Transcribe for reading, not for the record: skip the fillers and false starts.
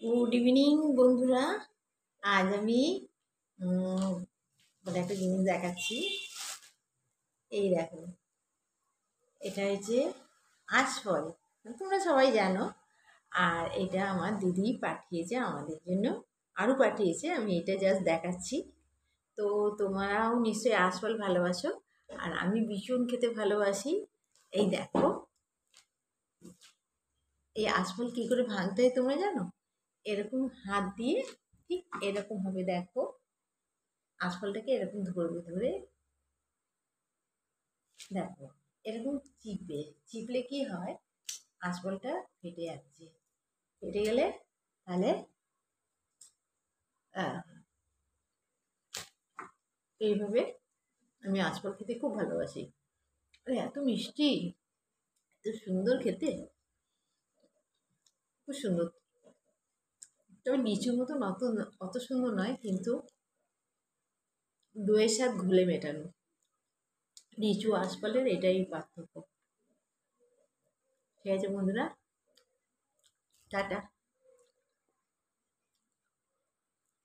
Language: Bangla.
গুড ইভিনিং বন্ধুরা। আজ আমি একটা জিনিস দেখাচ্ছি। এই দেখো, এটা হচ্ছে আঁশফল, তোমরা সবাই জানো। আর এটা আমার দিদি পাঠিয়েছে আমাদের জন্য, আরও পাঠিয়েছে। আমি এটা জাস্ট দেখাচ্ছি। তো তোমরাও নিশ্চয়ই আঁশফল ভালোবাসো, আর আমি ভীষণ খেতে ভালোবাসি। এই দেখো, এই আঁশফল কী করে ভাঙতে হয় তোমরা জানো? এরকম হাত দিয়ে ঠিক এরকম হবে, দেখো আঁশফলটাকে এরকম ধরবে, ধরে দেখো এরকম চিপলে কি হয়, আঁশফলটা ফেটে যাচ্ছে। ফেটে গেলে তাহলে এইভাবে আমি আঁশফল খেতে খুব ভালোবাসি। আরে এত মিষ্টি, এত সুন্দর খেতে, খুব সুন্দর। তবে লিচুর মতন অত সুন্দর নয়, কিন্তু দইয়ের স্বাদ ঘুলে মেটানো। লিচু আঁশফলের এটাই পার্থক্য। ঠিক আছে বন্ধুরা, টাটা।